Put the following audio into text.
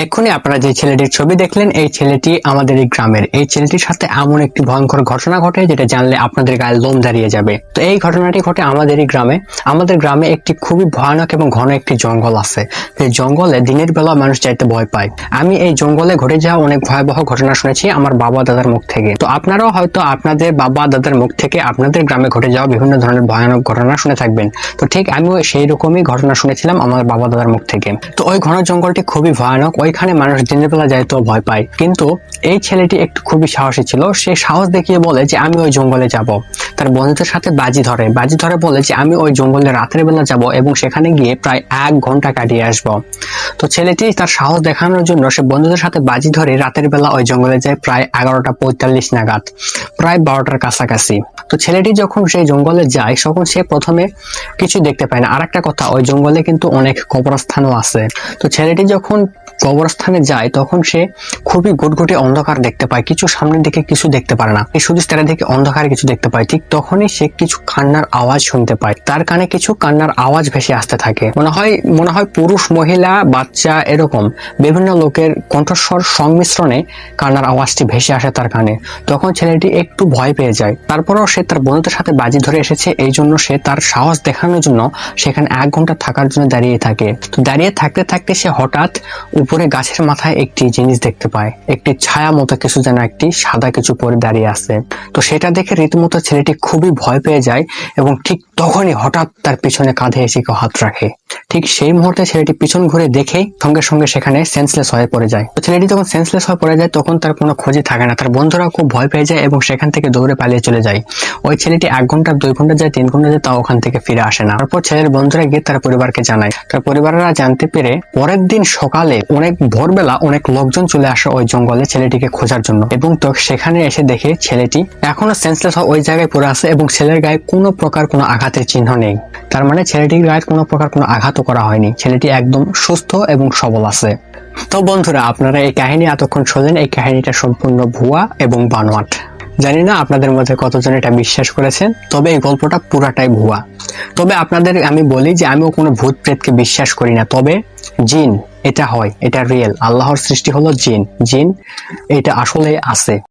এক্ষুনি আপনারা যে ছেলেটির ছবি দেখলেন, এই ছেলেটি আমাদের এই গ্রামের। এই ছেলেটির সাথে এমন একটি ভয়ঙ্কর ঘটনা ঘটে যেটা জানলে আপনাদের গায়ে লোম দাঁড়িয়ে যাবে। তো এই ঘটনাটি ঘটে আমাদেরই গ্রামে। আমাদের গ্রামে একটি খুবই ভয়ানক এবং ঘন একটি জঙ্গল আছে। এই জঙ্গলে দিনের বেলা মানুষ যাইতে ভয় পায়। আমি এই জঙ্গলে ঘটে যাওয়া অনেক ভয়াবহ ঘটনা শুনেছি আমার বাবা দাদার মুখ থেকে। তো আপনারাও হয়তো আপনাদের বাবা দাদার মুখ থেকে আপনাদের গ্রামে ঘটে যাওয়া বিভিন্ন ধরনের ভয়ানক ঘটনা শুনে থাকবেন। তো ঠিক আমিও সেই রকমই ঘটনা শুনেছিলাম আমার বাবা দাদার মুখ থেকে। তো ওই ঘন জঙ্গলটি খুবই ভয়ানক, ওইখানে মানুষ দিনের বেলা যাইতেও ভয় পায়। কিন্তু এই ছেলেটি একটু খুবই সাহসী ছিল। সে সাহস দেখিয়ে বলে যে আমি ওই জঙ্গলে যাব। তার বন্ধুদের সাথে বাজি ধরে বলে যে আমি ওই জঙ্গলে রাতের বেলা যাব এবং সেখানে গিয়ে প্রায় 1 ঘন্টা কাটিয়ে আসব। তো ছেলেটি তার সাহস দেখানোর জন্য সে বন্ধুদের সাথে বাজি ধরে রাতের বেলা ওই জঙ্গলে যায় প্রায় 11:45 নাগাদ, প্রায় 12টার কাছাকাছি। তো ছেলেটি যখন সেই জঙ্গলে যায় তখন সে প্রথমে কিছু দেখতে পায় না। আরেকটা কথা, ওই জঙ্গলে কিন্তু অনেক কবরস্থানও আছে। তো ছেলেটি যখন কবরস্থানে যায় তখন সে খুবই গুটগুটে অন্ধকার দেখতে পায়, কিছু সামনের দিকে কিছু দেখতে পারে না। সে শুধু তার দিকে অন্ধকারে কিছু দেখতে পায়। ঠিক তখনই সে কিছু কান্নার আওয়াজ শুনতে পায়। তার কানে কিছু কান্নার আওয়াজ ভেসে আসতে থাকে। মনে হয় পুরুষ, মহিলা, বাচ্চা এরকম বিভিন্ন লোকের কণ্ঠস্বর সংমিশ্রণে কান্নার আওয়াজটি ভেসে আসে তার কানে। তখন ছেলেটি একটু ভয় পেয়ে যায়। তারপরও সে তার বন্ধুদের সাথে বাজি ধরে এসেছে, এই জন্য সে তার সাহস দেখানোর জন্য সেখানে 1 ঘন্টা থাকার জন্য দাঁড়িয়ে থাকে। তো দাঁড়িয়ে থাকতে থাকতে সে হঠাৎ উপরে গাছের মাথায় একটি জিনিস দেখতে পায়, একটি ছায়া মতো কিছু, যেন একটি সাদা কিছু পরে দাঁড়িয়ে আছে। তো সেটা দেখে রীতিমতো ছেলেটি খুবই ভয় পেয়ে যায় এবং ঠিক তখনই হঠাৎ তার পিছনে কাঁধে এসে কেউ হাত রাখে। ঠিক সেই মুহূর্তে ছেলেটি পিছন ঘুরে দেখে সঙ্গে সঙ্গে সেখানে সেন্সলেস হয়ে পড়ে যায়। তো ছেলেটি যখন সেন্সলেস হয়ে পড়ে যায় তখন তার কোনো খোঁজই থাকে না। তার বন্ধুরা খুব ভয় পেয়ে যায় এবং সেখান থেকে দৌড়ে পালিয়ে চলে যায়। ওই ছেলেটি 1 ঘন্টা, 2 ঘন্টা যায়, 3 ঘন্টা যায়, তাও ওখান থেকে ফিরে আসে না। তারপর ছেলের বন্ধুরা গিয়ে তার পরিবারকে জানায়। তার পরিবাররা জানতে পেরে পরের দিন সকালে অনেক ভোরবেলা অনেক লোকজন চলে আসে ওই জঙ্গলে ছেলেটিকে খোঁজার জন্য। এবং তো সেখানে এসে দেখে ছেলেটি এখনো সেন্সলেস হয়ে ওই জায়গায় পড়ে আছে এবং ছেলের গায়ে কোনো প্রকার কোনো আঘাতের চিহ্ন নেই। তার মানে ছেলেটির গায়ে কোনো প্রকার কোনো আঘাতও করা হয়নি। ছেলেটি একদম সুস্থ এবং সবল আছে। তো বন্ধুরা, আপনারা এই কাহিনী এতক্ষণ শুনলেন। এই কাহিনীটা সম্পূর্ণ ভুয়া এবং বানোয়াট। জানি না আপনাদের মধ্যে কতজন এটা বিশ্বাস করেছেন, তবে এই গল্পটা পুরাটাই ভুয়া। তবে আপনাদের আমি বলি যে আমিও কোনো ভূত প্রেতকে বিশ্বাস করি না। তবে জিন এটা হয়, এটা রিয়েল। আল্লাহর সৃষ্টি হলো জিন। জিন এটা আসলে আছে।